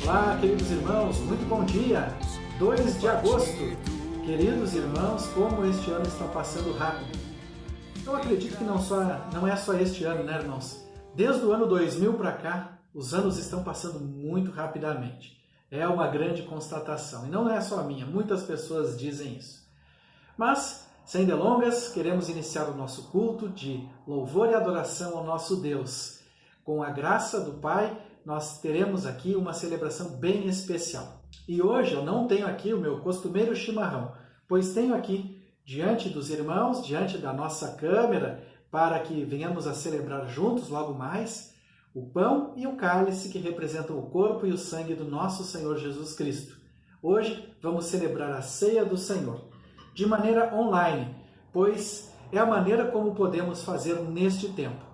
Olá, queridos irmãos, muito bom dia! 2 de agosto. Queridos irmãos, como este ano está passando rápido. Eu acredito que não é só este ano, né, irmãos? Desde o ano 2000 para cá, os anos estão passando muito rapidamente. É uma grande constatação. E não é só a minha, muitas pessoas dizem isso. Mas, sem delongas, queremos iniciar o nosso culto de louvor e adoração ao nosso Deus. Com a graça do Pai, nós teremos aqui uma celebração bem especial. E hoje eu não tenho aqui o meu costumeiro chimarrão, pois tenho aqui, diante dos irmãos, diante da nossa câmera, para que venhamos a celebrar juntos logo mais, o pão e o cálice que representam o corpo e o sangue do nosso Senhor Jesus Cristo. Hoje vamos celebrar a ceia do Senhor, de maneira online, pois é a maneira como podemos fazer neste tempo.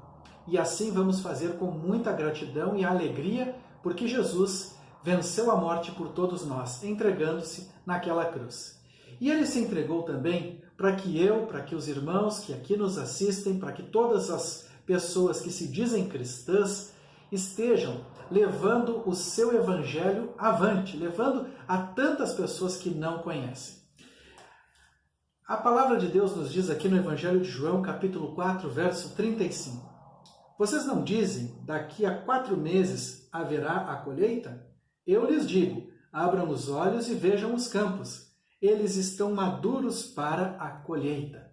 E assim vamos fazer com muita gratidão e alegria, porque Jesus venceu a morte por todos nós, entregando-se naquela cruz. E ele se entregou também para que os irmãos que aqui nos assistem, para que todas as pessoas que se dizem cristãs estejam levando o seu evangelho avante, levando a tantas pessoas que não conhecem. A palavra de Deus nos diz aqui no Evangelho de João, capítulo 4, verso 35. Vocês não dizem, daqui a 4 meses haverá a colheita? Eu lhes digo, abram os olhos e vejam os campos. Eles estão maduros para a colheita.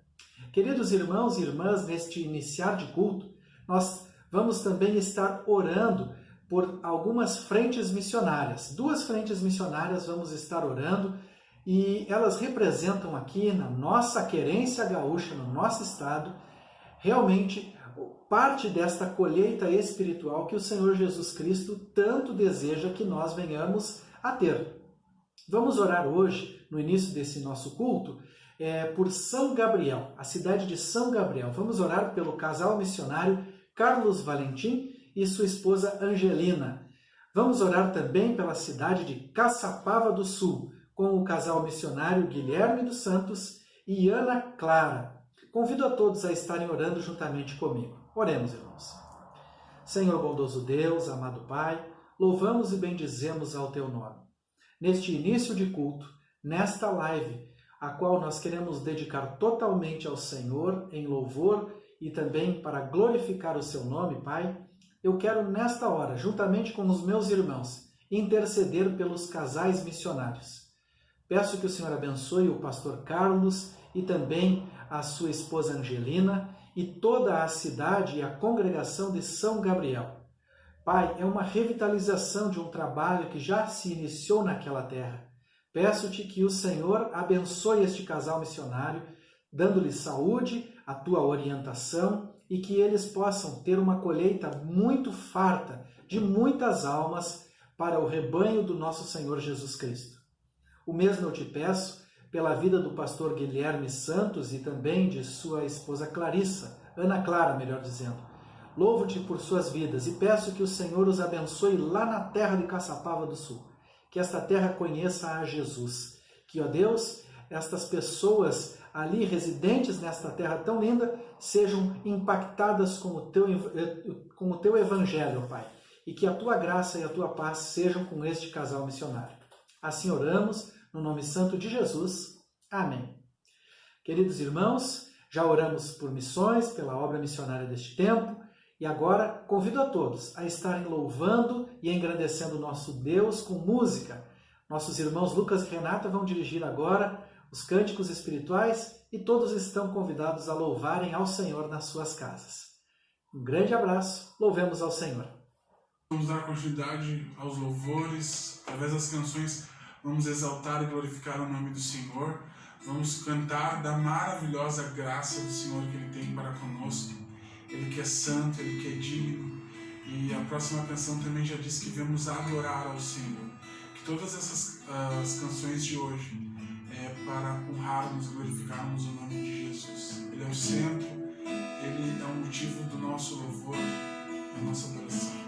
Queridos irmãos e irmãs, neste iniciar de culto, nós vamos também estar orando por algumas frentes missionárias. 2 frentes missionárias vamos estar orando e elas representam aqui na nossa querência gaúcha, no nosso estado, realmente parte desta colheita espiritual que o Senhor Jesus Cristo tanto deseja que nós venhamos a ter. Vamos orar hoje, no início desse nosso culto, por São Gabriel, a cidade de São Gabriel. Vamos orar pelo casal missionário Carlos Valentim e sua esposa Angelina. Vamos orar também pela cidade de Caçapava do Sul, com o casal missionário Guilherme dos Santos e Ana Clara. Convido a todos a estarem orando juntamente comigo. Oremos, irmãos. Senhor bondoso Deus, amado Pai, louvamos e bendizemos ao Teu nome. Neste início de culto, nesta live, a qual nós queremos dedicar totalmente ao Senhor em louvor e também para glorificar o Seu nome, Pai, eu quero nesta hora, juntamente com os meus irmãos, interceder pelos casais missionários. Peço que o Senhor abençoe o pastor Carlos e também a sua esposa Angelina e toda a cidade e a congregação de São Gabriel. Pai, é uma revitalização de um trabalho que já se iniciou naquela terra. Peço-te que o Senhor abençoe este casal missionário, dando-lhe saúde, a tua orientação e que eles possam ter uma colheita muito farta de muitas almas para o rebanho do nosso Senhor Jesus Cristo. O mesmo eu te peço pela vida do pastor Guilherme Santos e também de sua esposa Clarissa, Ana Clara, melhor dizendo. Louvo-te por suas vidas e peço que o Senhor os abençoe lá na terra de Caçapava do Sul. Que esta terra conheça a Jesus. Que, ó Deus, estas pessoas ali residentes nesta terra tão linda sejam impactadas com o teu evangelho, Pai. E que a tua graça e a tua paz sejam com este casal missionário. Assim oramos, no nome santo de Jesus. Amém. Queridos irmãos, já oramos por missões, pela obra missionária deste tempo, e agora convido a todos a estarem louvando e engrandecendo o nosso Deus com música. Nossos irmãos Lucas e Renata vão dirigir agora os cânticos espirituais e todos estão convidados a louvarem ao Senhor nas suas casas. Um grande abraço, louvemos ao Senhor. Vamos dar continuidade aos louvores, através das canções vamos exaltar e glorificar o nome do Senhor, vamos cantar da maravilhosa graça do Senhor que Ele tem para conosco, Ele que é santo, Ele que é digno, e a próxima canção também já diz que vamos adorar ao Senhor, que todas essas as canções de hoje é para honrarmos e glorificarmos o nome de Jesus. Ele é o centro, Ele é o motivo do nosso louvor, da nossa adoração.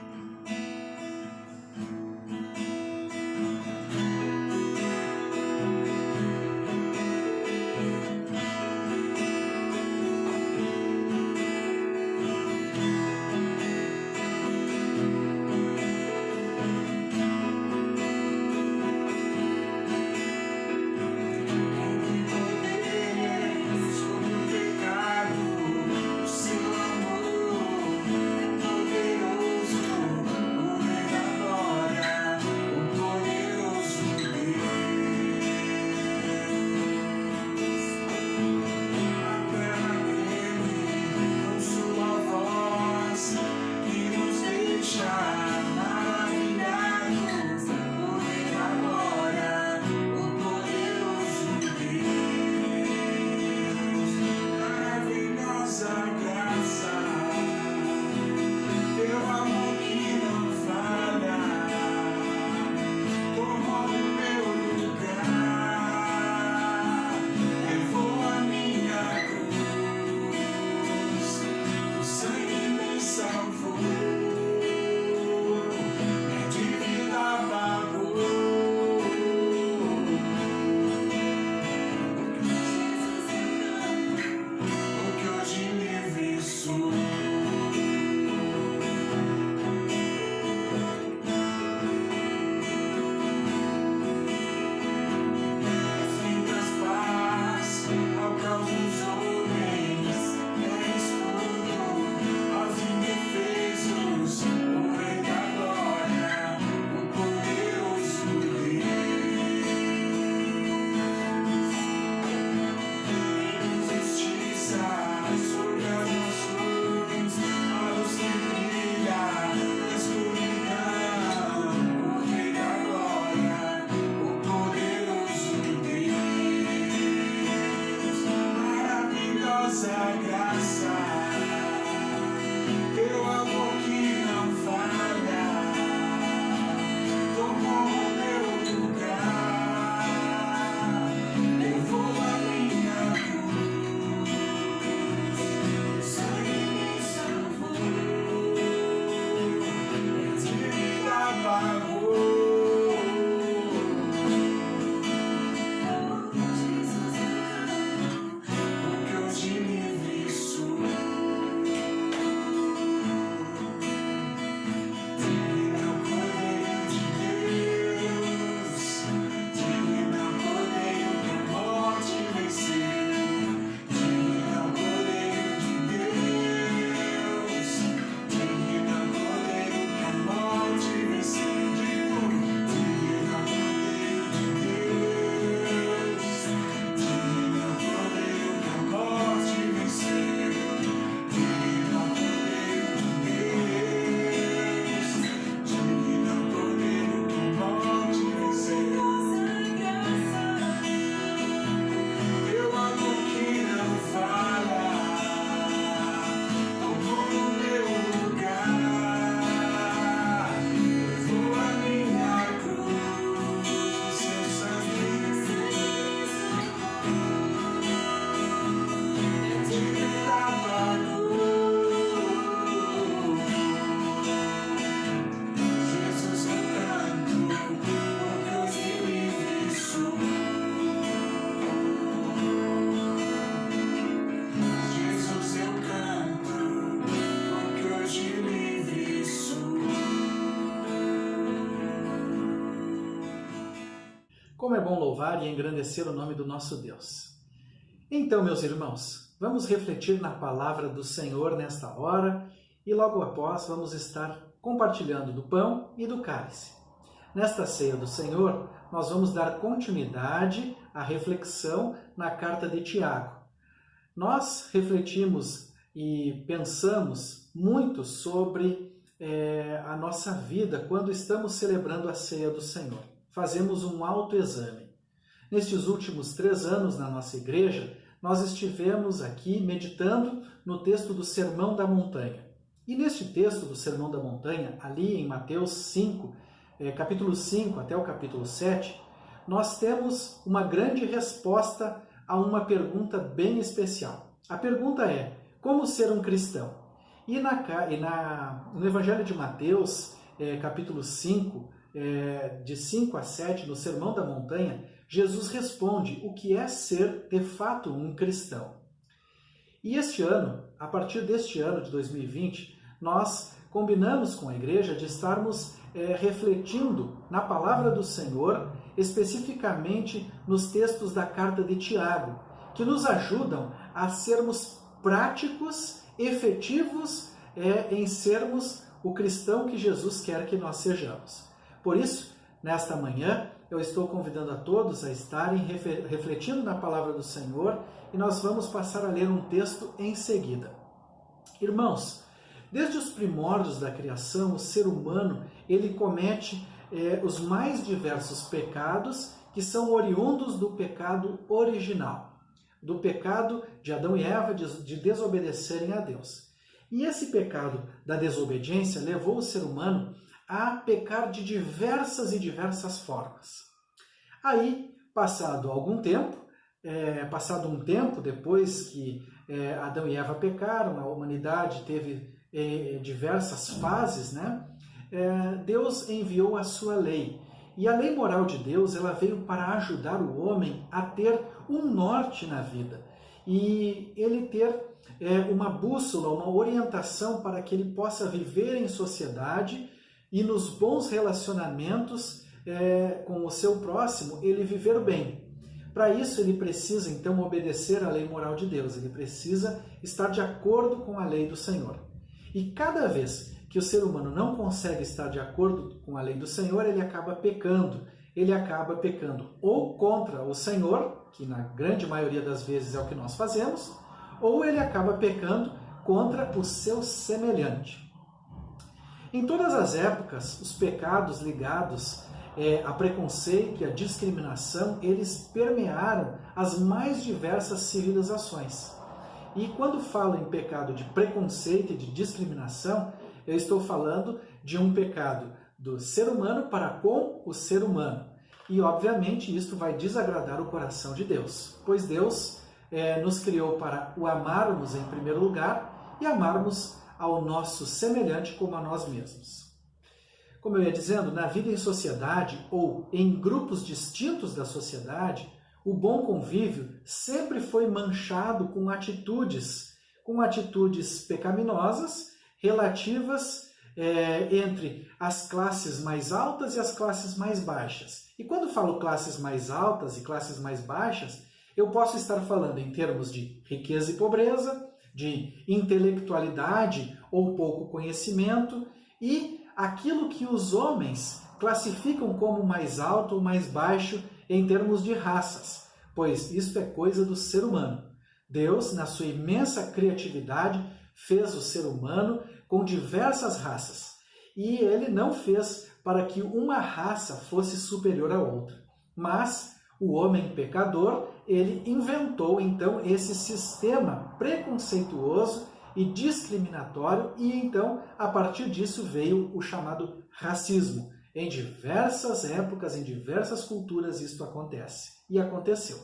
Como é bom louvar e engrandecer o nome do nosso Deus. Então, meus irmãos, vamos refletir na palavra do Senhor nesta hora e logo após vamos estar compartilhando do pão e do cálice. Nesta ceia do Senhor, nós vamos dar continuidade à reflexão na carta de Tiago. Nós refletimos e pensamos muito sobre a nossa vida quando estamos celebrando a ceia do Senhor. Fazemos um autoexame. Nestes últimos 3 anos na nossa igreja, nós estivemos aqui meditando no texto do Sermão da Montanha. E neste texto do Sermão da Montanha, ali em Mateus 5, capítulo 5 até o capítulo 7, nós temos uma grande resposta a uma pergunta bem especial. A pergunta é: como ser um cristão? E no Evangelho de Mateus, capítulo 5, de 5 a 7, no Sermão da Montanha, Jesus responde o que é ser, de fato, um cristão. E este ano, a partir deste ano de 2020, nós combinamos com a igreja de estarmos refletindo na palavra do Senhor, especificamente nos textos da carta de Tiago, que nos ajudam a sermos práticos, efetivos em sermos o cristão que Jesus quer que nós sejamos. Por isso, nesta manhã, eu estou convidando a todos a estarem refletindo na palavra do Senhor e nós vamos passar a ler um texto em seguida. Irmãos, desde os primórdios da criação, o ser humano ele comete os mais diversos pecados que são oriundos do pecado original, do pecado de Adão e Eva de desobedecerem a Deus. E esse pecado da desobediência levou o ser humano a pecar de diversas formas. Aí, passado um tempo depois que Adão e Eva pecaram, a humanidade teve diversas fases, né? Deus enviou a sua lei. E a lei moral de Deus ela veio para ajudar o homem a ter um norte na vida. E ele ter uma bússola, uma orientação para que ele possa viver em sociedade e nos bons relacionamentos com o seu próximo, ele viver bem. Para isso, ele precisa, então, obedecer à lei moral de Deus. Ele precisa estar de acordo com a lei do Senhor. E cada vez que o ser humano não consegue estar de acordo com a lei do Senhor, ele acaba pecando. Ele acaba pecando ou contra o Senhor, que na grande maioria das vezes é o que nós fazemos, ou ele acaba pecando contra o seu semelhante. Em todas as épocas, os pecados ligados a preconceito e a discriminação, eles permearam as mais diversas civilizações. E quando falo em pecado de preconceito e de discriminação, eu estou falando de um pecado do ser humano para com o ser humano. E, obviamente, isto vai desagradar o coração de Deus, pois Deus nos criou para o amarmos em primeiro lugar e amarmos ao nosso semelhante como a nós mesmos. Como eu ia dizendo, na vida em sociedade ou em grupos distintos da sociedade, o bom convívio sempre foi manchado com atitudes pecaminosas relativas entre as classes mais altas e as classes mais baixas. E quando falo classes mais altas e classes mais baixas, eu posso estar falando em termos de riqueza e pobreza, de intelectualidade ou pouco conhecimento e aquilo que os homens classificam como mais alto ou mais baixo em termos de raças, pois isto é coisa do ser humano. Deus, na sua imensa criatividade, fez o ser humano com diversas raças e ele não fez para que uma raça fosse superior à outra, mas o homem pecador, ele inventou então esse sistema preconceituoso e discriminatório e então a partir disso veio o chamado racismo. Em diversas épocas, em diversas culturas isto acontece e aconteceu.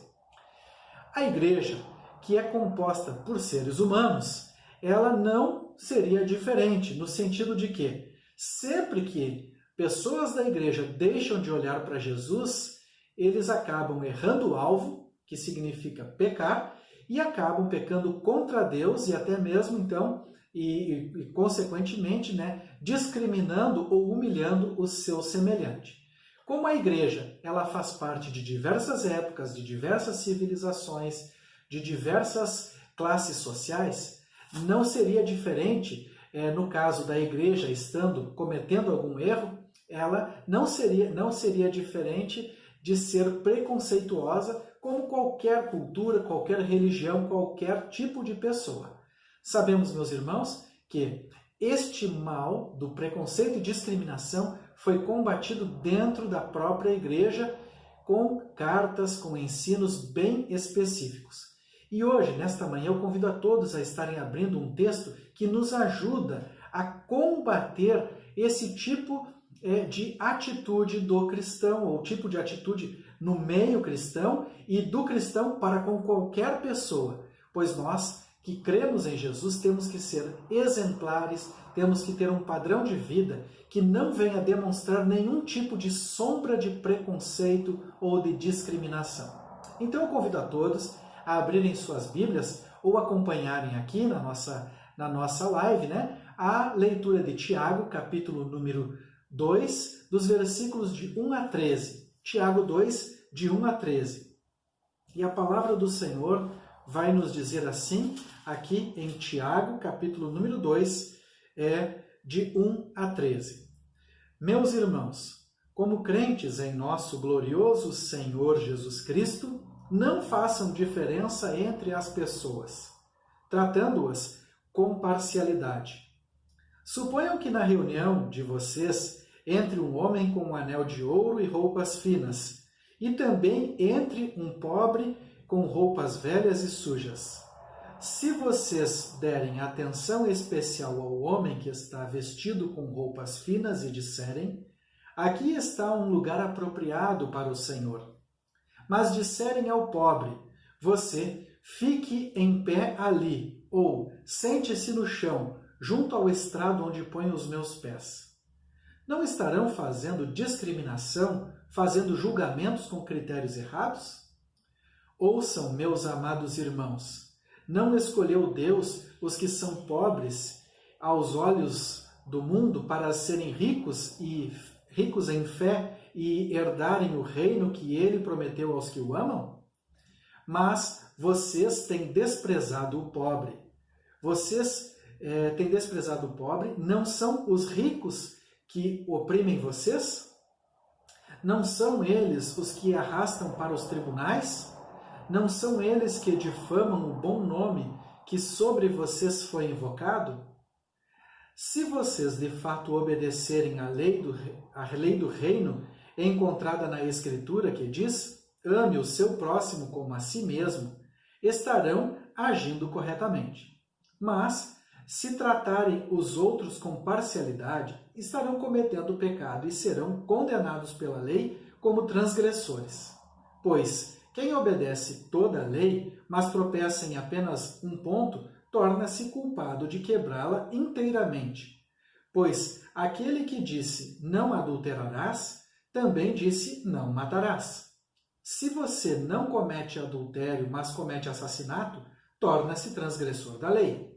A igreja, que é composta por seres humanos, ela não seria diferente no sentido de que sempre que pessoas da igreja deixam de olhar para Jesus, eles acabam errando o alvo, que significa pecar, e acabam pecando contra Deus e até mesmo, então, consequentemente, discriminando ou humilhando o seu semelhante. Como a igreja ela faz parte de diversas épocas, de diversas civilizações, de diversas classes sociais, não seria diferente, no caso da igreja cometendo algum erro, ela não seria diferente de ser preconceituosa como qualquer cultura, qualquer religião, qualquer tipo de pessoa. Sabemos, meus irmãos, que este mal do preconceito e discriminação foi combatido dentro da própria igreja com cartas, com ensinos bem específicos. E hoje, nesta manhã, eu convido a todos a estarem abrindo um texto que nos ajuda a combater esse tipo de atitude do cristão, ou tipo de atitude no meio cristão e do cristão para com qualquer pessoa, pois nós que cremos em Jesus temos que ser exemplares, temos que ter um padrão de vida que não venha demonstrar nenhum tipo de sombra de preconceito ou de discriminação. Então eu convido a todos a abrirem suas Bíblias ou acompanharem aqui na nossa live, a leitura de Tiago, capítulo número 2, dos versículos de 1 a 13. Tiago 2, de 1 a 13. E a palavra do Senhor vai nos dizer assim, aqui em Tiago, capítulo número 2, de 1 a 13. Meus irmãos, como crentes em nosso glorioso Senhor Jesus Cristo, não façam diferença entre as pessoas, tratando-as com parcialidade. Suponham que na reunião de vocês entre um homem com um anel de ouro e roupas finas, e também entre um pobre com roupas velhas e sujas. Se vocês derem atenção especial ao homem que está vestido com roupas finas e disserem, aqui está um lugar apropriado para o Senhor. Mas disserem ao pobre, você fique em pé ali, ou sente-se no chão, junto ao estrado onde ponho os meus pés. Não estarão fazendo discriminação, fazendo julgamentos com critérios errados? Ouçam, meus amados irmãos, não escolheu Deus os que são pobres aos olhos do mundo para serem ricos em fé e herdarem o reino que ele prometeu aos que o amam? Mas vocês têm desprezado o pobre. Vocês têm desprezado o pobre, não são os ricos que oprimem vocês? Não são eles os que arrastam para os tribunais? Não são eles que difamam o bom nome que sobre vocês foi invocado? Se vocês de fato obedecerem à lei do reino encontrada na Escritura que diz, ame o seu próximo como a si mesmo, estarão agindo corretamente. Mas, se tratarem os outros com parcialidade, estarão cometendo pecado e serão condenados pela lei como transgressores. Pois, quem obedece toda a lei, mas tropeça em apenas um ponto, torna-se culpado de quebrá-la inteiramente. Pois aquele que disse, não adulterarás, também disse, não matarás. Se você não comete adultério, mas comete assassinato, torna-se transgressor da lei.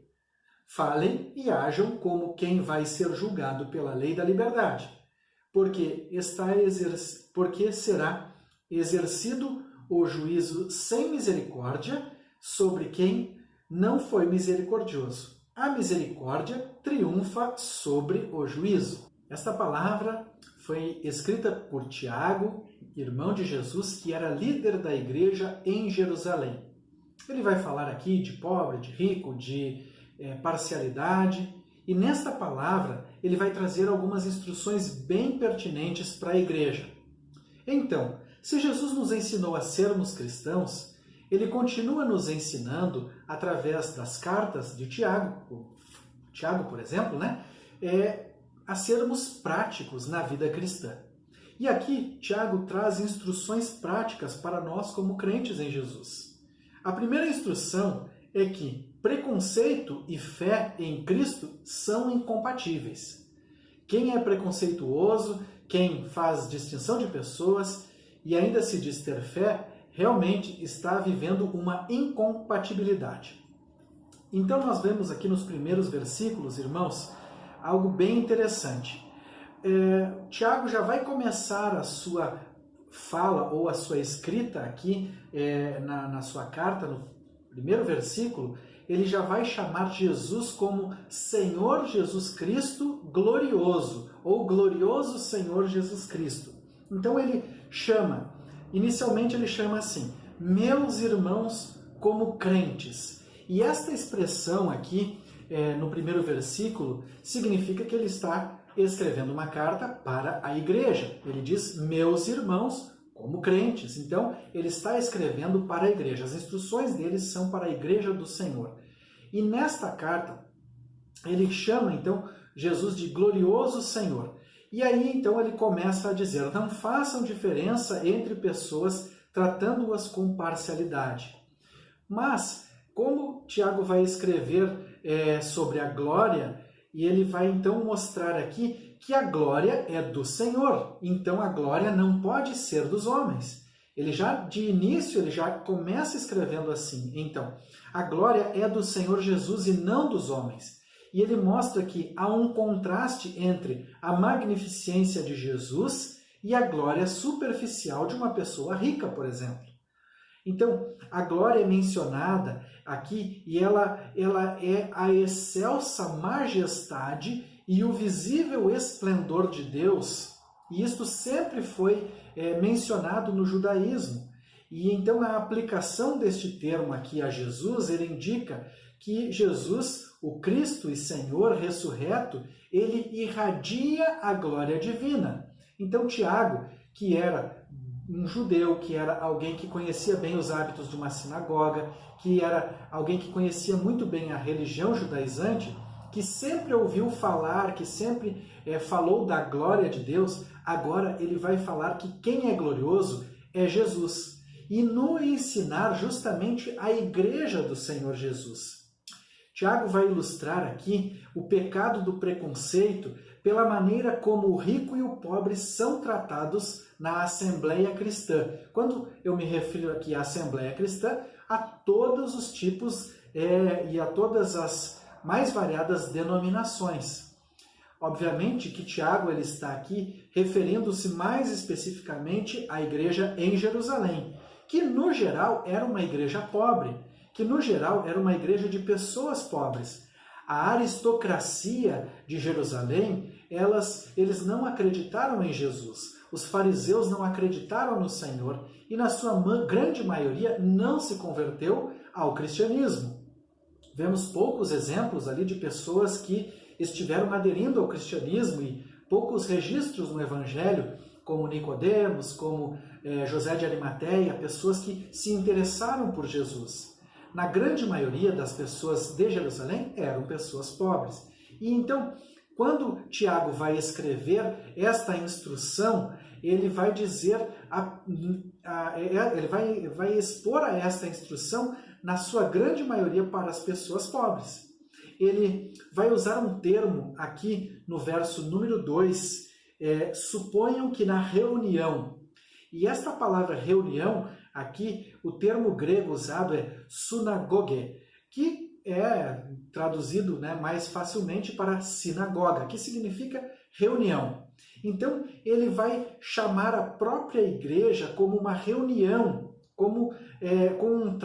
Falem e ajam como quem vai ser julgado pela lei da liberdade, porque será exercido o juízo sem misericórdia sobre quem não foi misericordioso. A misericórdia triunfa sobre o juízo. Esta palavra foi escrita por Tiago, irmão de Jesus, que era líder da igreja em Jerusalém. Ele vai falar aqui de pobre, de rico, de parcialidade, e nesta palavra ele vai trazer algumas instruções bem pertinentes para a igreja. Então, se Jesus nos ensinou a sermos cristãos, ele continua nos ensinando através das cartas de Tiago, por exemplo, a sermos práticos na vida cristã. E aqui, Tiago traz instruções práticas para nós como crentes em Jesus. A primeira instrução é que preconceito e fé em Cristo são incompatíveis. Quem é preconceituoso, quem faz distinção de pessoas e ainda se diz ter fé, realmente está vivendo uma incompatibilidade. Então nós vemos aqui nos primeiros versículos, irmãos, algo bem interessante. Tiago já vai começar a sua fala ou a sua escrita aqui na sua carta, no primeiro versículo, ele já vai chamar Jesus como Senhor Jesus Cristo glorioso, ou glorioso Senhor Jesus Cristo. Então ele chama, inicialmente ele chama assim, meus irmãos como crentes. E esta expressão aqui, no primeiro versículo, significa que ele está escrevendo uma carta para a igreja. Ele diz, meus irmãos como crentes. Então, ele está escrevendo para a igreja. As instruções dele são para a igreja do Senhor. E nesta carta, ele chama, então, Jesus de glorioso Senhor. E aí, então, ele começa a dizer, não façam diferença entre pessoas, tratando-as com parcialidade. Mas, como Tiago vai escrever sobre a glória, e ele vai então mostrar aqui que a glória é do Senhor. Então a glória não pode ser dos homens. Ele já, de início, ele já começa escrevendo assim. Então, a glória é do Senhor Jesus e não dos homens. E ele mostra que há um contraste entre a magnificência de Jesus e a glória superficial de uma pessoa rica, por exemplo. Então, a glória é mencionada aqui e ela é a excelsa majestade e o visível esplendor de Deus. E isto sempre foi mencionado no judaísmo. E então a aplicação deste termo aqui a Jesus, ele indica que Jesus, o Cristo e Senhor ressurreto, ele irradia a glória divina. Então Tiago, que era um judeu, que era alguém que conhecia bem os hábitos de uma sinagoga, que era alguém que conhecia muito bem a religião judaizante, que sempre ouviu falar, que sempre falou da glória de Deus, agora ele vai falar que quem é glorioso é Jesus. E no ensinar justamente a igreja do Senhor Jesus. Tiago vai ilustrar aqui o pecado do preconceito pela maneira como o rico e o pobre são tratados na Assembleia Cristã. Quando eu me refiro aqui à Assembleia Cristã, a todos os tipos e a todas as mais variadas denominações. Obviamente que Tiago ele está aqui referindo-se mais especificamente à igreja em Jerusalém, que no geral era uma igreja pobre, que no geral era uma igreja de pessoas pobres. A aristocracia de Jerusalém, eles não acreditaram em Jesus. Os fariseus não acreditaram no Senhor e, na sua grande maioria, não se converteu ao cristianismo. Vemos poucos exemplos ali de pessoas que estiveram aderindo ao cristianismo e poucos registros no Evangelho, como Nicodemos, como José de Arimateia, pessoas que se interessaram por Jesus. Na grande maioria das pessoas de Jerusalém eram pessoas pobres. E então, quando Tiago vai escrever esta instrução, ele vai dizer, ele vai expor a esta instrução, na sua grande maioria, para as pessoas pobres. Ele vai usar um termo aqui no verso número 2, suponham que na reunião. E esta palavra reunião, aqui, o termo grego usado é sunagoge, que é traduzido mais facilmente para sinagoga, que significa reunião. Então, ele vai chamar a própria igreja como uma reunião, como com um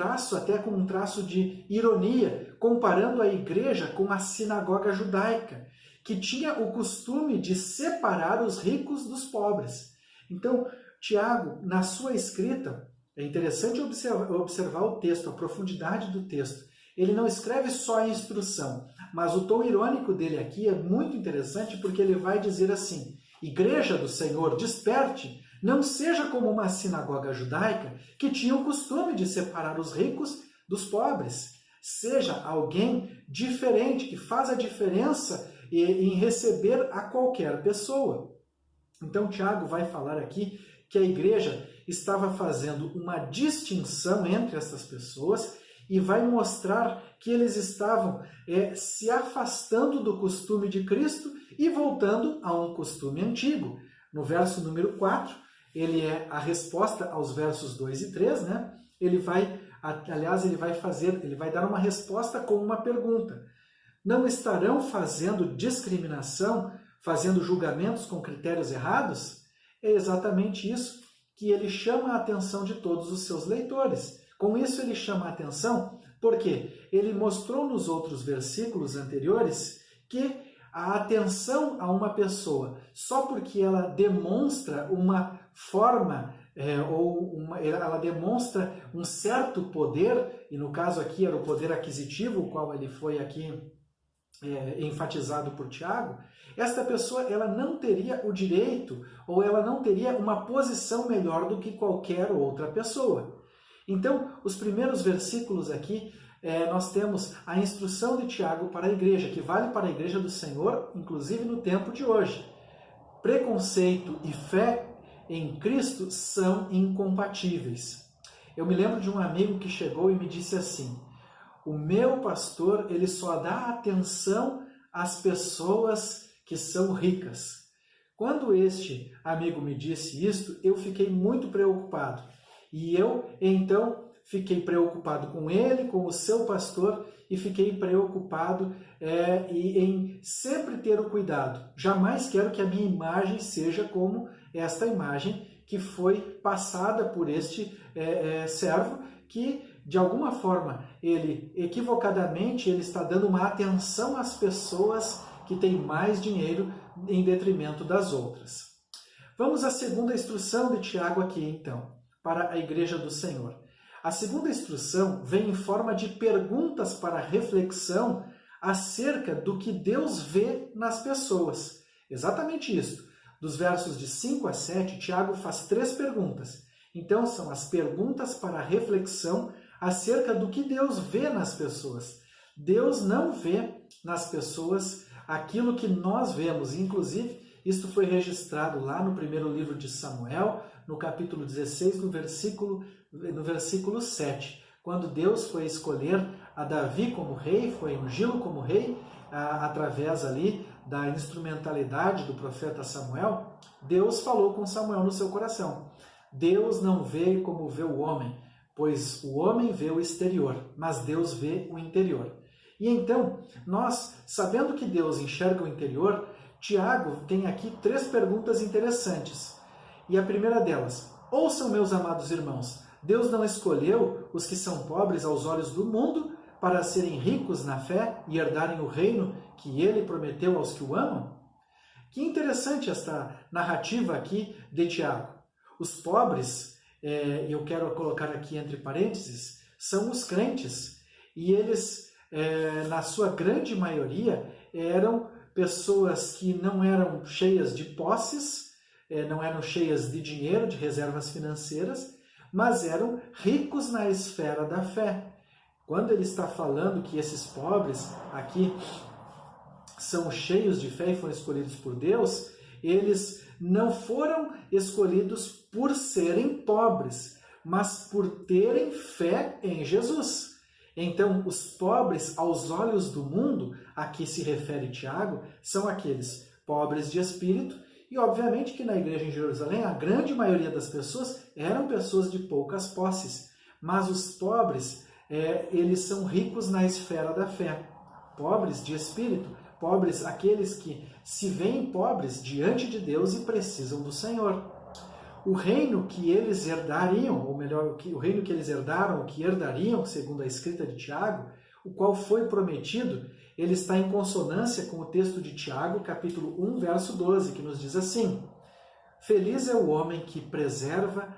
traço de ironia, comparando a igreja com a sinagoga judaica, que tinha o costume de separar os ricos dos pobres. Então, Tiago, na sua escrita, é interessante observar o texto, a profundidade do texto. Ele não escreve só a instrução, mas o tom irônico dele aqui é muito interessante porque ele vai dizer assim, Igreja do Senhor, desperte, não seja como uma sinagoga judaica que tinha o costume de separar os ricos dos pobres. Seja alguém diferente, que faz a diferença em receber a qualquer pessoa. Então, Tiago vai falar aqui que a igreja estava fazendo uma distinção entre essas pessoas e vai mostrar que eles estavam se afastando do costume de Cristo e voltando a um costume antigo. No verso número 4, ele é a resposta aos versos 2 e 3, né? Ele vai dar uma resposta com uma pergunta. Não estarão fazendo discriminação fazendo julgamentos com critérios errados? É exatamente isso que ele chama a atenção de todos os seus leitores. Com isso ele chama a atenção porque ele mostrou nos outros versículos anteriores que a atenção a uma pessoa, só porque ela demonstra uma forma ela demonstra um certo poder, e no caso aqui era o poder aquisitivo, o qual ele foi aqui enfatizado por Tiago, esta pessoa ela não teria o direito ou ela não teria uma posição melhor do que qualquer outra pessoa. Então, os primeiros versículos aqui, nós temos a instrução de Tiago para a igreja, que vale para a igreja do Senhor, inclusive no tempo de hoje. Preconceito e fé em Cristo são incompatíveis. Eu me lembro de um amigo que chegou e me disse assim: o meu pastor, ele só dá atenção às pessoas que são ricas. Quando este amigo me disse isto, eu fiquei muito preocupado. E eu, então, fiquei preocupado com ele, com o seu pastor, e fiquei preocupado em sempre ter o cuidado. Jamais quero que a minha imagem seja como esta imagem que foi passada por este servo, que, de alguma forma, ele equivocadamente ele está dando uma atenção às pessoas que têm mais dinheiro em detrimento das outras. Vamos à segunda instrução de Tiago aqui, então, para a igreja do Senhor. A segunda instrução vem em forma de perguntas para reflexão acerca do que Deus vê nas pessoas. Exatamente isso. Dos versos de 5 a 7, Tiago faz 3 perguntas. Então, são as perguntas para reflexão acerca do que Deus vê nas pessoas. Deus não vê nas pessoas aquilo que nós vemos. Inclusive, isto foi registrado lá no primeiro livro de Samuel, no capítulo 16, no versículo 7. Quando Deus foi escolher a Davi como rei, foi ungí-lo como rei, através ali da instrumentalidade do profeta Samuel, Deus falou com Samuel no seu coração. Deus não vê como vê o homem, pois o homem vê o exterior, mas Deus vê o interior. E então, nós, sabendo que Deus enxerga o interior, Tiago tem aqui 3 perguntas interessantes. E a primeira delas: ouçam, meus amados irmãos, Deus não escolheu os que são pobres aos olhos do mundo para serem ricos na fé e herdarem o reino que ele prometeu aos que o amam? Que interessante esta narrativa aqui de Tiago. Os pobres, eu quero colocar aqui entre parênteses, são os crentes. E eles, na sua grande maioria, eram pessoas que não eram cheias de posses, não eram cheias de dinheiro, de reservas financeiras, mas eram ricos na esfera da fé. Quando ele está falando que esses pobres aqui são cheios de fé e foram escolhidos por Deus, eles não foram escolhidos por serem pobres, mas por terem fé em Jesus. Então, os pobres aos olhos do mundo, a que se refere Tiago, são aqueles pobres de espírito, e obviamente que na igreja em Jerusalém a grande maioria das pessoas eram pessoas de poucas posses, mas os pobres, eles são ricos na esfera da fé, pobres de espírito, pobres aqueles que se veem pobres diante de Deus e precisam do Senhor. O reino que eles herdariam, ou melhor, o reino que eles herdaram, que herdariam, segundo a escrita de Tiago, o qual foi prometido, ele está em consonância com o texto de Tiago, capítulo 1, verso 12, que nos diz assim: feliz é o homem que persevera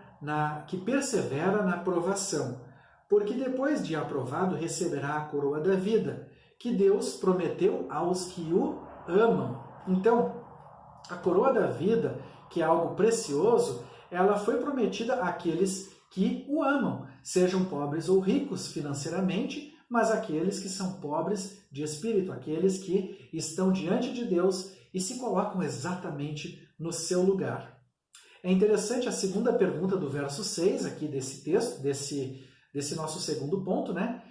na provação, porque depois de aprovado receberá a coroa da vida, que Deus prometeu aos que o amam. Então, a coroa da vida, que é algo precioso, ela foi prometida àqueles que o amam, sejam pobres ou ricos financeiramente, mas aqueles que são pobres de espírito, aqueles que estão diante de Deus e se colocam exatamente no seu lugar. É interessante a segunda pergunta do verso 6 aqui desse texto, desse nosso segundo ponto, né?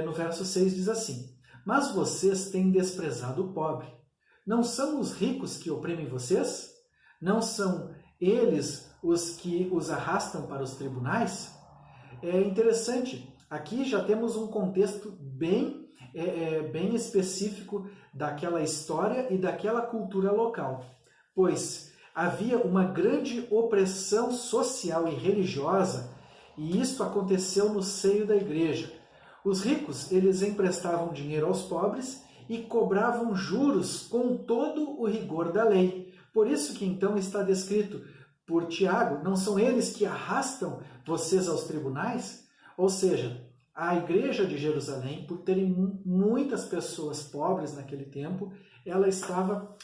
No verso 6 diz assim: mas vocês têm desprezado o pobre. Não são os ricos que oprimem vocês? Não são eles os que os arrastam para os tribunais? É interessante, aqui já temos um contexto bem bem específico daquela história e daquela cultura local, pois havia uma grande opressão social e religiosa, e isso aconteceu no seio da igreja. Os ricos, eles emprestavam dinheiro aos pobres e cobravam juros com todo o rigor da lei. Por isso que então está descrito por Tiago, não são eles que arrastam vocês aos tribunais? Ou seja, a igreja de Jerusalém, por terem muitas pessoas pobres naquele tempo, ela estava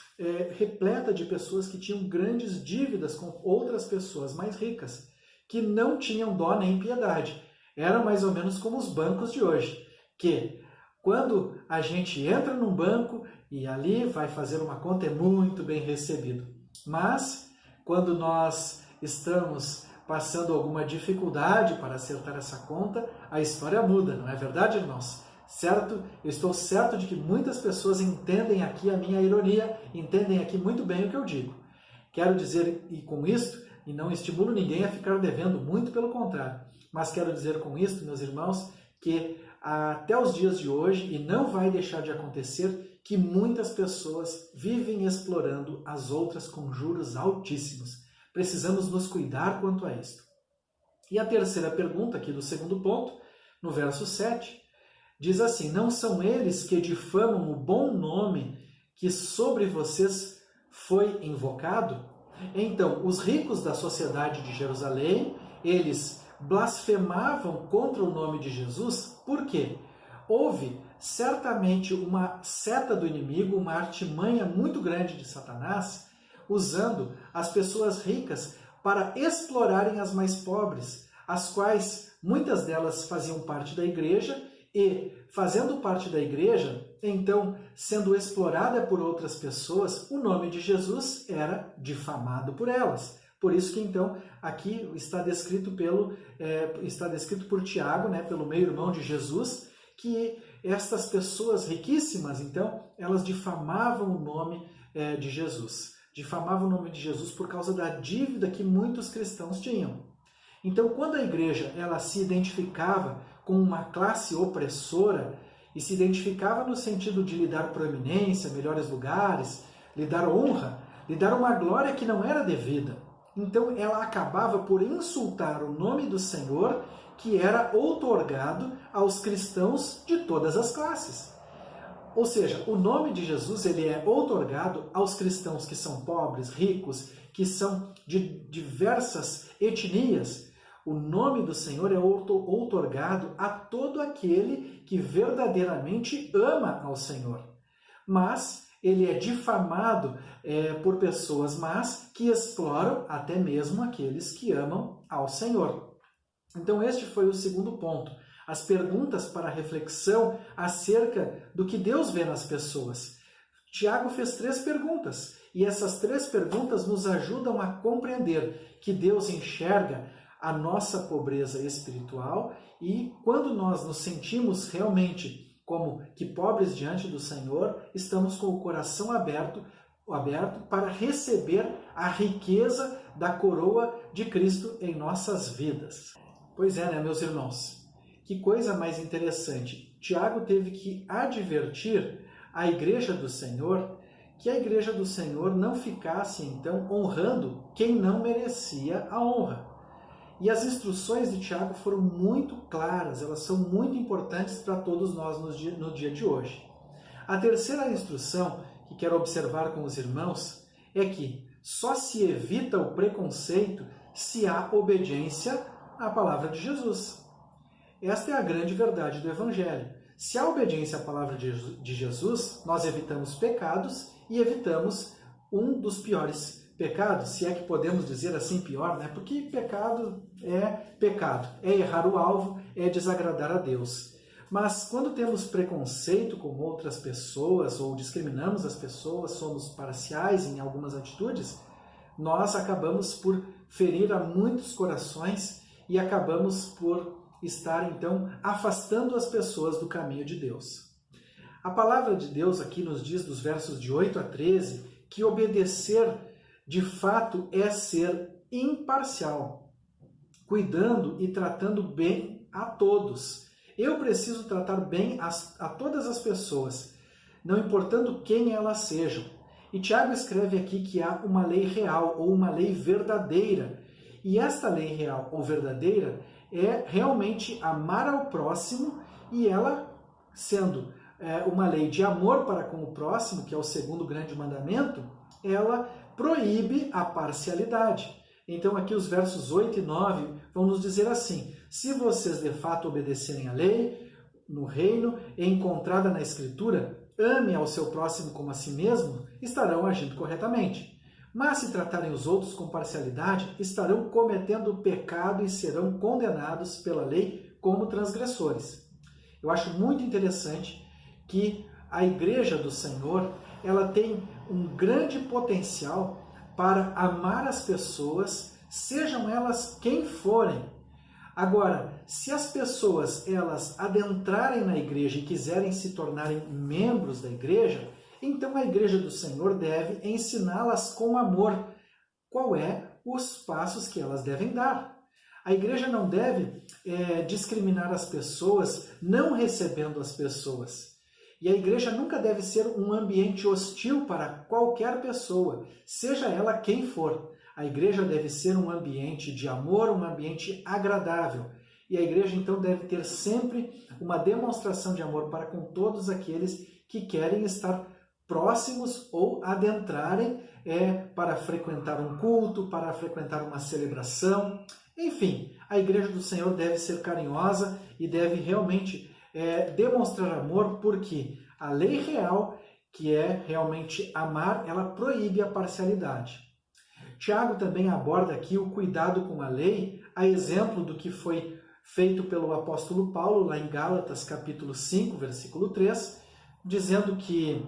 repleta de pessoas que tinham grandes dívidas com outras pessoas mais ricas, que não tinham dó nem piedade. Era mais ou menos como os bancos de hoje, que quando a gente entra num banco e ali vai fazer uma conta, é muito bem recebido. Mas quando nós estamos passando alguma dificuldade para acertar essa conta, a história muda, não é verdade, irmãos? Certo? Eu estou certo de que muitas pessoas entendem aqui a minha ironia, entendem aqui muito bem o que eu digo. Quero dizer, e com isto, e não estimulo ninguém a ficar devendo, muito pelo contrário, mas quero dizer com isto, meus irmãos, que até os dias de hoje, e não vai deixar de acontecer, que muitas pessoas vivem explorando as outras com juros altíssimos. Precisamos nos cuidar quanto a isto. E a terceira pergunta aqui do segundo ponto, no verso 7, diz assim: não são eles que difamam o bom nome que sobre vocês foi invocado? Então, os ricos da sociedade de Jerusalém, eles blasfemavam contra o nome de Jesus. Por quê? Houve certamente uma seta do inimigo, uma artimanha muito grande de Satanás, usando as pessoas ricas para explorarem as mais pobres, as quais muitas delas faziam parte da igreja e, fazendo parte da igreja, então, sendo explorada por outras pessoas, o nome de Jesus era difamado por elas. Por isso que, então, aqui está descrito por Tiago, né, pelo meio-irmão de Jesus, que estas pessoas riquíssimas, então, elas difamavam o nome de Jesus. Difamavam o nome de Jesus por causa da dívida que muitos cristãos tinham. Então, quando a igreja ela se identificava com uma classe opressora e se identificava no sentido de lhe dar proeminência, melhores lugares, lhe dar honra, lhe dar uma glória que não era devida, então ela acabava por insultar o nome do Senhor, que era outorgado aos cristãos de todas as classes. Ou seja, o nome de Jesus ele é outorgado aos cristãos que são pobres, ricos, que são de diversas etnias. O nome do Senhor é outorgado a todo aquele que verdadeiramente ama ao Senhor. Mas ele é difamado por pessoas más que exploram até mesmo aqueles que amam ao Senhor. Então este foi o segundo ponto. As perguntas para reflexão acerca do que Deus vê nas pessoas. Tiago fez 3 perguntas, e essas 3 perguntas nos ajudam a compreender que Deus enxerga a nossa pobreza espiritual, e quando nós nos sentimos realmente como que pobres diante do Senhor, estamos com o coração aberto para receber a riqueza da coroa de Cristo em nossas vidas. Pois é, né, meus irmãos? Que coisa mais interessante. Tiago teve que advertir a igreja do Senhor que a igreja do Senhor não ficasse, então, honrando quem não merecia a honra. E as instruções de Tiago foram muito claras, elas são muito importantes para todos nós no dia de hoje. A terceira instrução que quero observar com os irmãos é que só se evita o preconceito se há obediência à palavra de Jesus. Esta é a grande verdade do Evangelho. Se há obediência à palavra de Jesus, nós evitamos pecados e evitamos um dos piores pecados, se é que podemos dizer assim pior, né? Porque pecado, é errar o alvo, é desagradar a Deus. Mas quando temos preconceito com outras pessoas ou discriminamos as pessoas, somos parciais em algumas atitudes, nós acabamos por ferir a muitos corações e acabamos por estar, então, afastando as pessoas do caminho de Deus. A palavra de Deus aqui nos diz, dos versos de 8 a 13, que obedecer, de fato, é ser imparcial, cuidando e tratando bem a todos, Eu preciso tratar bem a todas as pessoas, não importando quem elas sejam. E Tiago escreve aqui que há uma lei real ou uma lei verdadeira. E esta lei real ou verdadeira é realmente amar ao próximo, e ela, sendo uma lei de amor para com o próximo, que é o segundo grande mandamento, ela proíbe a parcialidade. Então aqui os versos 8 e 9 vão nos dizer assim: se vocês de fato obedecerem à lei, no reino, encontrada na Escritura, ame ao seu próximo como a si mesmo, estarão agindo corretamente. Mas se tratarem os outros com parcialidade, estarão cometendo pecado e serão condenados pela lei como transgressores. Eu acho muito interessante que a Igreja do Senhor, ela tem um grande potencial para amar as pessoas, sejam elas quem forem. Agora, se as pessoas elas adentrarem na igreja e quiserem se tornarem membros da igreja, então a Igreja do Senhor deve ensiná-las com amor qual é os passos que elas devem dar. A igreja não deve discriminar as pessoas, não recebendo as pessoas. E a igreja nunca deve ser um ambiente hostil para qualquer pessoa, seja ela quem for. A igreja deve ser um ambiente de amor, um ambiente agradável. E a igreja, então, deve ter sempre uma demonstração de amor para com todos aqueles que querem estar próximos ou adentrarem para frequentar um culto, para frequentar uma celebração. Enfim, a Igreja do Senhor deve ser carinhosa e deve realmente demonstrar amor, porque a lei real, que é realmente amar, ela proíbe a parcialidade. Tiago também aborda aqui o cuidado com a lei, a exemplo do que foi feito pelo apóstolo Paulo, lá em Gálatas, capítulo 5, versículo 3, dizendo que,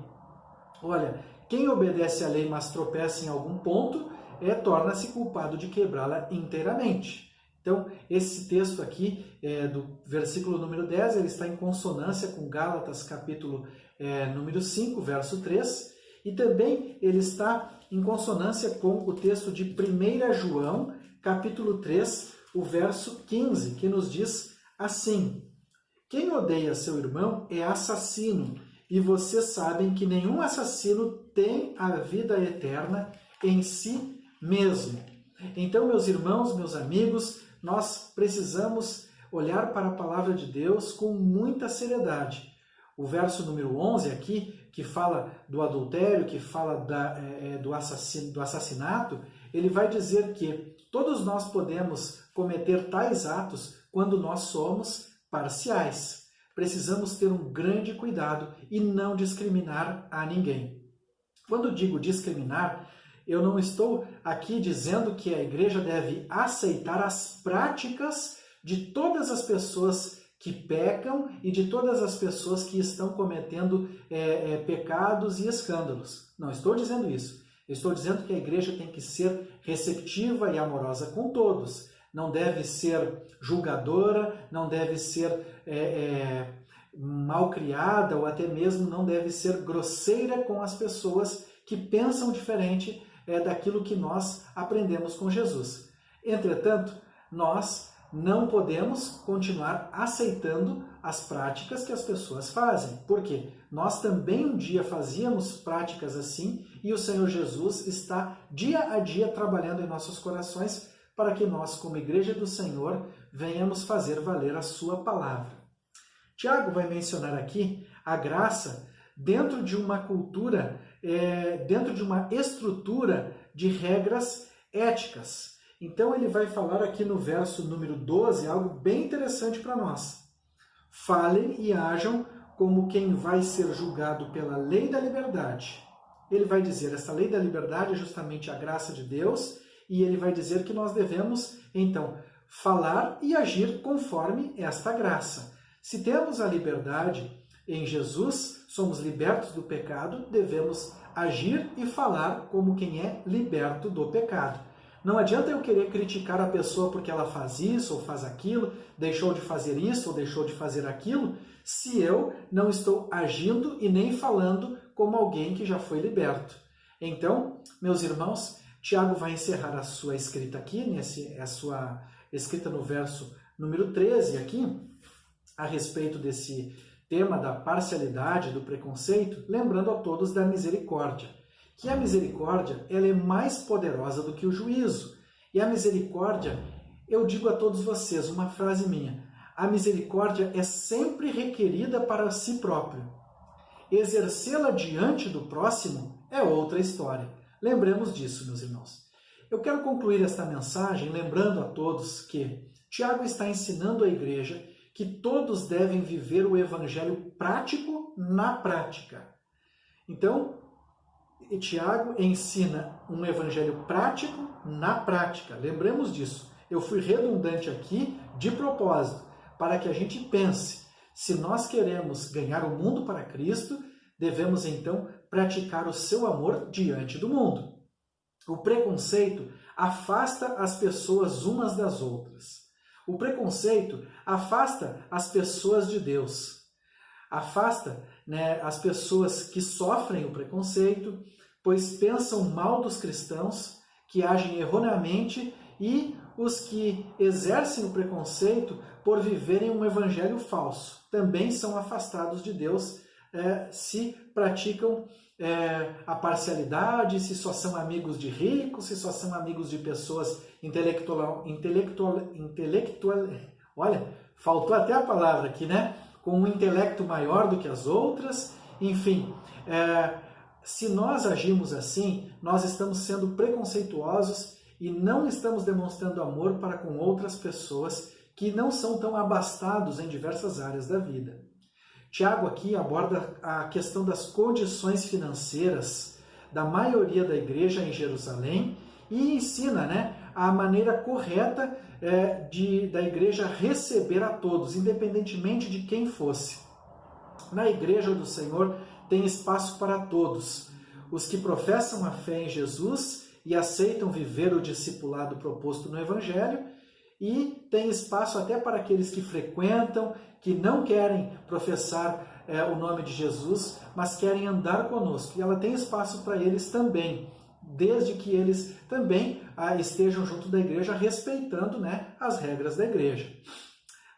olha, quem obedece à lei, mas tropeça em algum ponto, torna-se culpado de quebrá-la inteiramente. Então, esse texto aqui, do versículo número 10, ele está em consonância com Gálatas, capítulo número 5, verso 3, e também ele está em consonância com o texto de 1 João, capítulo 3, o verso 15, que nos diz assim: quem odeia seu irmão é assassino, e vocês sabem que nenhum assassino tem a vida eterna em si mesmo. Então, meus irmãos, meus amigos, nós precisamos olhar para a palavra de Deus com muita seriedade. O verso número 11 aqui, que fala do adultério, que fala do assassinato, ele vai dizer que todos nós podemos cometer tais atos quando nós somos parciais. Precisamos ter um grande cuidado e não discriminar a ninguém. Quando digo discriminar, eu não estou aqui dizendo que a igreja deve aceitar as práticas de todas as pessoas que pecam e de todas as pessoas que estão cometendo pecados e escândalos. Não estou dizendo isso. Eu estou dizendo que a igreja tem que ser receptiva e amorosa com todos. Não deve ser julgadora, não deve ser malcriada ou até mesmo não deve ser grosseira com as pessoas que pensam diferente daquilo que nós aprendemos com Jesus. Entretanto, nós não podemos continuar aceitando as práticas que as pessoas fazem. Por quê? Nós também um dia fazíamos práticas assim e o Senhor Jesus está dia a dia trabalhando em nossos corações para que nós, como Igreja do Senhor, venhamos fazer valer a sua palavra. Tiago vai mencionar aqui a graça dentro de uma cultura, dentro de uma estrutura de regras éticas. Então ele vai falar aqui no verso número 12 algo bem interessante para nós. Falem e ajam como quem vai ser julgado pela lei da liberdade. Ele vai dizer, essa lei da liberdade é justamente a graça de Deus, e ele vai dizer que nós devemos, então, falar e agir conforme esta graça. Se temos a liberdade em Jesus, somos libertos do pecado, devemos agir e falar como quem é liberto do pecado. Não adianta eu querer criticar a pessoa porque ela faz isso ou faz aquilo, deixou de fazer isso ou deixou de fazer aquilo, se eu não estou agindo e nem falando como alguém que já foi liberto. Então, meus irmãos, Tiago vai encerrar a sua escrita aqui, a sua escrita no verso número 13 aqui, a respeito desse tema da parcialidade, do preconceito, lembrando a todos da misericórdia. Que a misericórdia ela é mais poderosa do que o juízo. E a misericórdia, eu digo a todos vocês, uma frase minha, a misericórdia é sempre requerida para si próprio. Exercê-la diante do próximo é outra história. Lembremos disso, meus irmãos. Eu quero concluir esta mensagem lembrando a todos que Tiago está ensinando à igreja que todos devem viver o evangelho prático na prática. Então, Tiago ensina um evangelho prático na prática. Lembremos disso. Eu fui redundante aqui de propósito, para que a gente pense. Se nós queremos ganhar o mundo para Cristo, devemos então praticar o seu amor diante do mundo. O preconceito afasta as pessoas umas das outras. O preconceito afasta as pessoas de Deus. Afasta, as pessoas que sofrem o preconceito, pois pensam mal dos cristãos, que agem erroneamente, e os que exercem o preconceito por viverem um evangelho falso. Também são afastados de Deus se praticam a parcialidade, se só são amigos de ricos, se só são amigos de pessoas olha, faltou até a palavra aqui, com um intelecto maior do que as outras, enfim, se nós agimos assim, nós estamos sendo preconceituosos e não estamos demonstrando amor para com outras pessoas que não são tão abastados em diversas áreas da vida. Tiago aqui aborda a questão das condições financeiras da maioria da igreja em Jerusalém e ensina a maneira correta da igreja receber a todos, independentemente de quem fosse. Na igreja do Senhor tem espaço para todos. Os que professam a fé em Jesus e aceitam viver o discipulado proposto no Evangelho, e tem espaço até para aqueles que frequentam, que não querem professar o nome de Jesus, mas querem andar conosco. E ela tem espaço para eles também, desde que eles também estejam junto da igreja, respeitando as regras da igreja.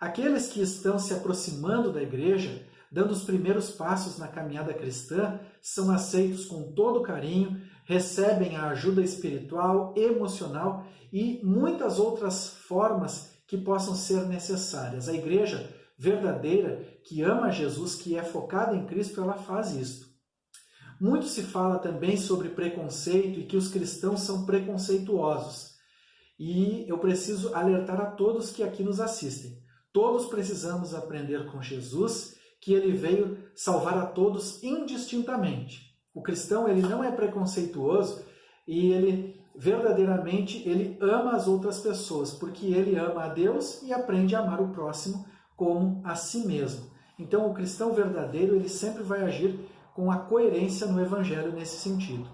Aqueles que estão se aproximando da igreja, dando os primeiros passos na caminhada cristã, são aceitos com todo carinho, recebem a ajuda espiritual, emocional e muitas outras formas que possam ser necessárias. A igreja verdadeira, que ama Jesus, que é focada em Cristo, ela faz isto. Muito se fala também sobre preconceito e que os cristãos são preconceituosos. E eu preciso alertar a todos que aqui nos assistem. Todos precisamos aprender com Jesus, que ele veio salvar a todos indistintamente. O cristão, ele não é preconceituoso e ele verdadeiramente ele ama as outras pessoas, porque ele ama a Deus e aprende a amar o próximo como a si mesmo. Então, o cristão verdadeiro, ele sempre vai agir com a coerência no Evangelho nesse sentido.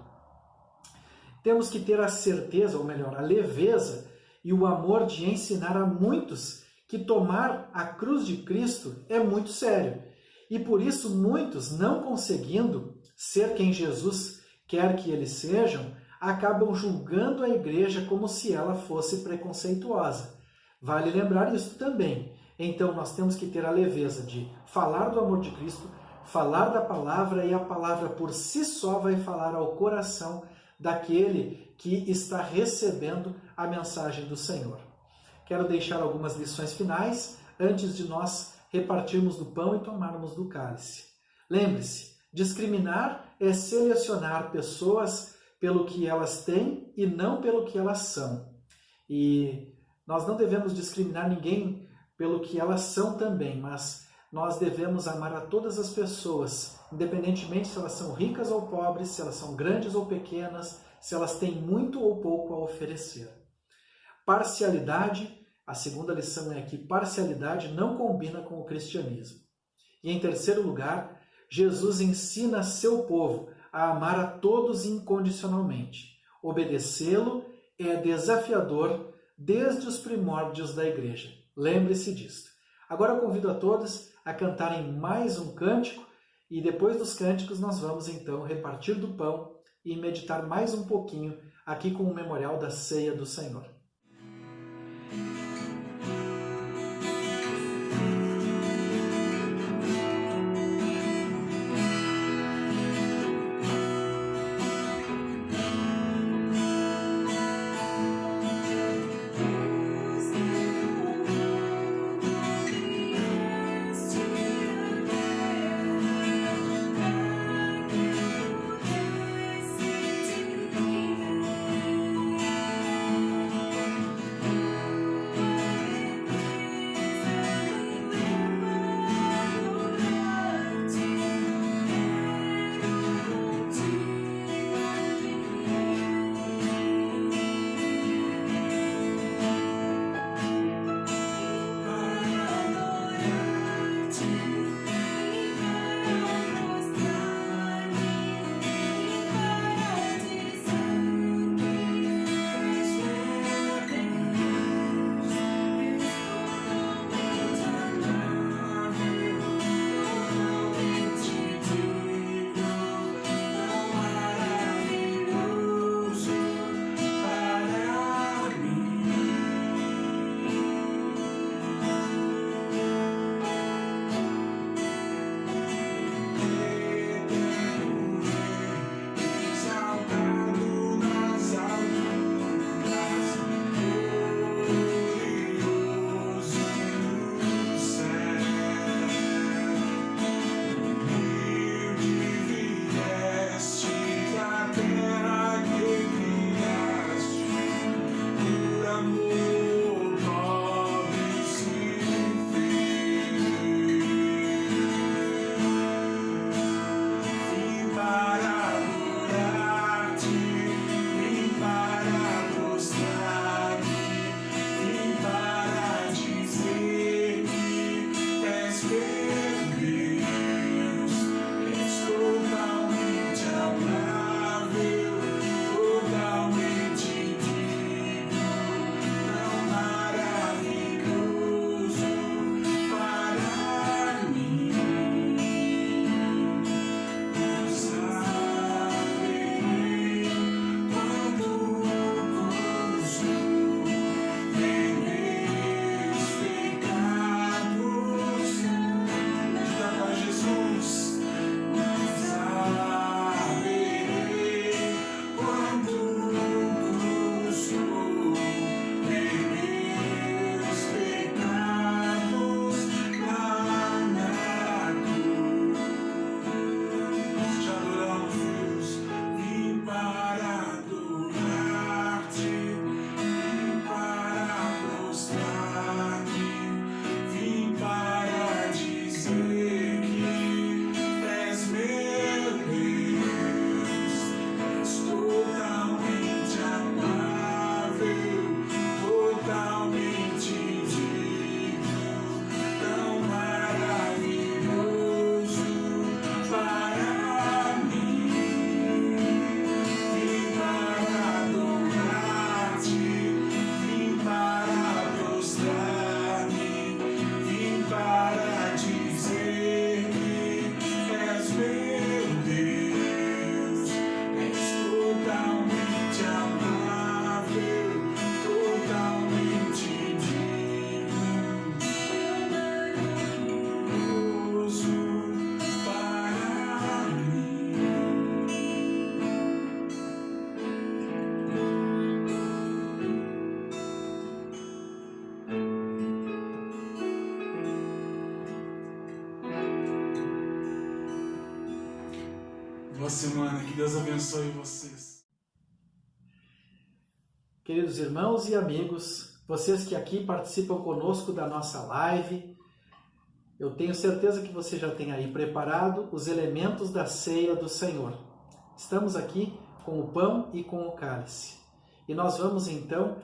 Temos que ter a certeza, ou melhor, a leveza e o amor de ensinar a muitos que tomar a cruz de Cristo é muito sério. E por isso muitos, não conseguindo ser quem Jesus quer que eles sejam, acabam julgando a igreja como se ela fosse preconceituosa. Vale lembrar isso também. Então nós temos que ter a leveza de falar do amor de Cristo, falar da palavra, e a palavra por si só vai falar ao coração daquele que está recebendo a mensagem do Senhor. Quero deixar algumas lições finais antes de nós repartirmos do pão e tomarmos do cálice. Lembre-se, discriminar é selecionar pessoas pelo que elas têm e não pelo que elas são. E nós não devemos discriminar ninguém pelo que elas são também, mas nós devemos amar a todas as pessoas, independentemente se elas são ricas ou pobres, se elas são grandes ou pequenas, se elas têm muito ou pouco a oferecer. Parcialidade, a segunda lição é que parcialidade não combina com o cristianismo. E em terceiro lugar, Jesus ensina seu povo a amar a todos incondicionalmente. Obedecê-lo é desafiador desde os primórdios da igreja. Lembre-se disto. Agora eu convido a todos a cantarem mais um cântico e depois dos cânticos nós vamos então repartir do pão e meditar mais um pouquinho aqui com o memorial da ceia do Senhor. semana. Que Deus abençoe vocês. Queridos irmãos e amigos, vocês que aqui participam conosco da nossa live, eu tenho certeza que você já tem aí preparado os elementos da ceia do Senhor. Estamos aqui com o pão e com o cálice. E nós vamos então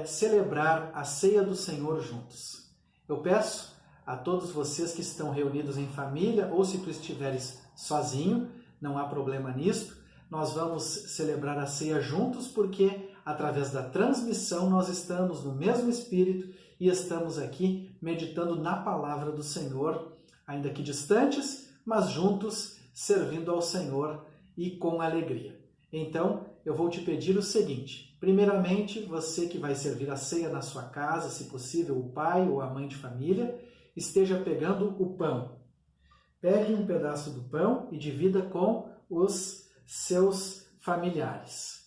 celebrar a ceia do Senhor juntos. Eu peço a todos vocês que estão reunidos em família, ou se tu estiveres sozinho, não há problema nisto, nós vamos celebrar a ceia juntos porque através da transmissão nós estamos no mesmo espírito e estamos aqui meditando na palavra do Senhor, ainda que distantes, mas juntos, servindo ao Senhor e com alegria. Então, eu vou te pedir o seguinte: primeiramente, você que vai servir a ceia na sua casa, se possível, o pai ou a mãe de família, esteja pegando o pão. Pegue um pedaço do pão e divida com os seus familiares.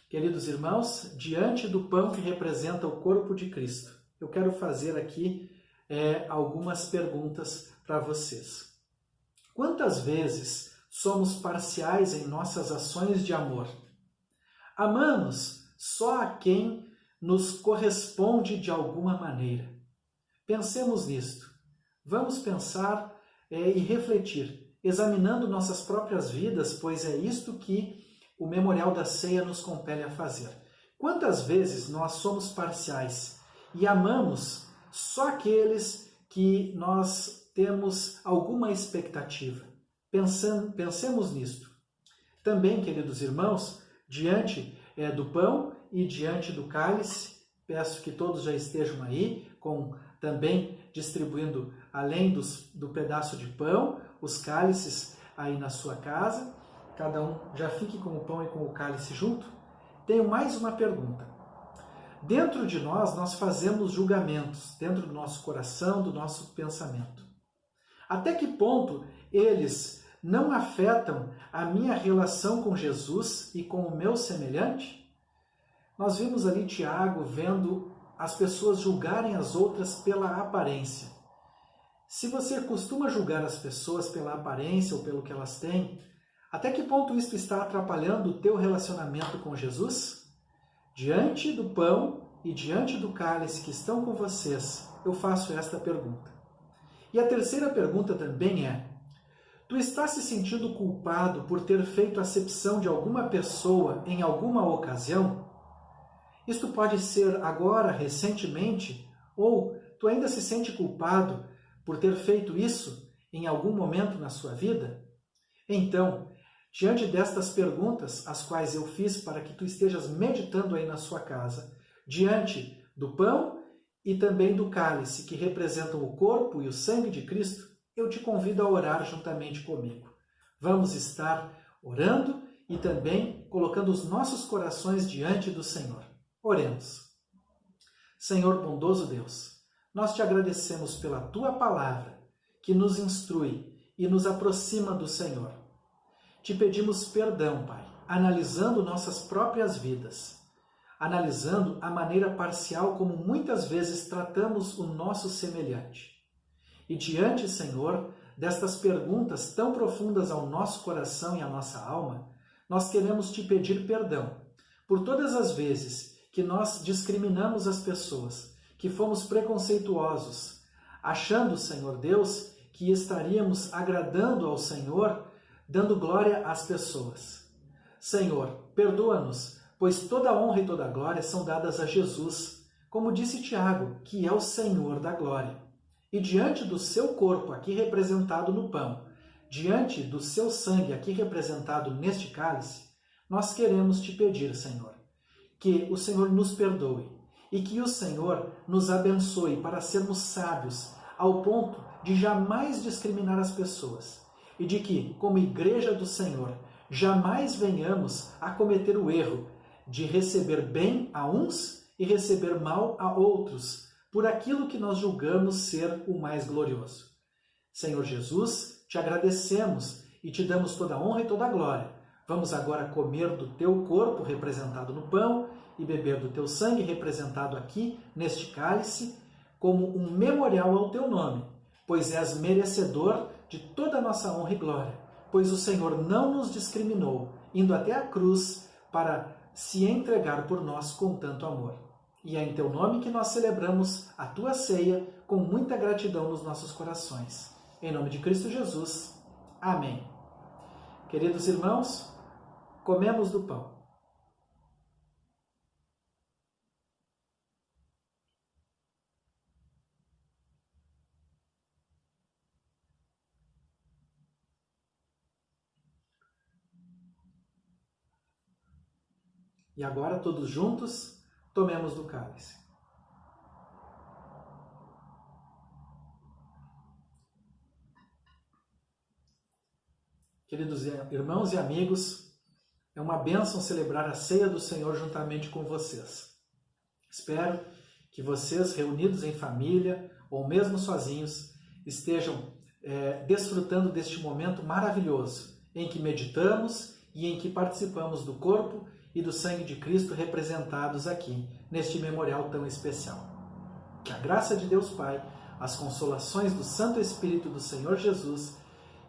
Queridos irmãos, diante do pão que representa o corpo de Cristo, eu quero fazer aqui algumas perguntas para vocês. Quantas vezes somos parciais em nossas ações de amor? Amamos só a quem nos corresponde de alguma maneira. Pensemos nisto. Vamos pensar e refletir, examinando nossas próprias vidas, pois é isto que o Memorial da Ceia nos compele a fazer. Quantas vezes nós somos parciais e amamos só aqueles que nós temos alguma expectativa? Pensemos nisto. Também, queridos irmãos, diante do pão e diante do cálice, peço que todos já estejam aí, também distribuindo, além do pedaço de pão, os cálices aí na sua casa. Cada um já fique com o pão e com o cálice junto. Tenho mais uma pergunta. Dentro de nós fazemos julgamentos, dentro do nosso coração, do nosso pensamento. Até que ponto eles não afetam a minha relação com Jesus e com o meu semelhante? Nós vimos ali Tiago vendo as pessoas julgarem as outras pela aparência. Se você costuma julgar as pessoas pela aparência ou pelo que elas têm, até que ponto isso está atrapalhando o teu relacionamento com Jesus? Diante do pão e diante do cálice que estão com vocês, eu faço esta pergunta. E a terceira pergunta também é: tu estás se sentindo culpado por ter feito acepção de alguma pessoa em alguma ocasião? Isto pode ser agora, recentemente, ou tu ainda se sente culpado por ter feito isso em algum momento na sua vida? Então, diante destas perguntas, as quais eu fiz para que tu estejas meditando aí na sua casa, diante do pão e também do cálice, que representam o corpo e o sangue de Cristo, eu te convido a orar juntamente comigo. Vamos estar orando e também colocando os nossos corações diante do Senhor. Oremos. Senhor bondoso Deus, nós te agradecemos pela tua palavra, que nos instrui e nos aproxima do Senhor. Te pedimos perdão, Pai, analisando nossas próprias vidas, analisando a maneira parcial como muitas vezes tratamos o nosso semelhante. E diante, Senhor, destas perguntas tão profundas ao nosso coração e à nossa alma, nós queremos te pedir perdão por todas as vezes que nós discriminamos as pessoas, que fomos preconceituosos, achando, Senhor Deus, que estaríamos agradando ao Senhor, dando glória às pessoas. Senhor, perdoa-nos, pois toda a honra e toda a glória são dadas a Jesus, como disse Tiago, que é o Senhor da glória. E diante do seu corpo aqui representado no pão, diante do seu sangue aqui representado neste cálice, nós queremos te pedir, Senhor, que o Senhor nos perdoe e que o Senhor nos abençoe para sermos sábios ao ponto de jamais discriminar as pessoas e de que, como igreja do Senhor, jamais venhamos a cometer o erro de receber bem a uns e receber mal a outros por aquilo que nós julgamos ser o mais glorioso. Senhor Jesus, te agradecemos e te damos toda a honra e toda a glória. Vamos agora comer do teu corpo representado no pão e beber do teu sangue representado aqui neste cálice como um memorial ao teu nome, pois és merecedor de toda a nossa honra e glória. pois o Senhor não nos discriminou, indo até a cruz para se entregar por nós com tanto amor. E é em teu nome que nós celebramos a tua ceia com muita gratidão nos nossos corações. Em nome de Cristo Jesus. Amém. Queridos irmãos, comemos do pão. E agora, todos juntos, tomemos do cálice. Queridos irmãos e amigos, é uma bênção celebrar a ceia do Senhor juntamente com vocês. Espero que vocês, reunidos em família ou mesmo sozinhos, estejam desfrutando deste momento maravilhoso em que meditamos e em que participamos do corpo e do sangue de Cristo representados aqui, neste memorial tão especial. Que a graça de Deus Pai, as consolações do Santo Espírito do Senhor Jesus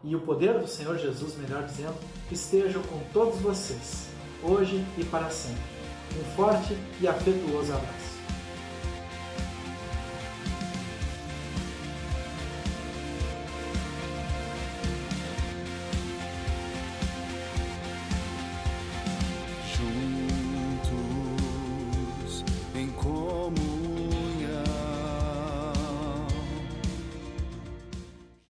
e o poder do Senhor Jesus, melhor dizendo, estejam com todos vocês, hoje e para sempre. Um forte e afetuoso abraço.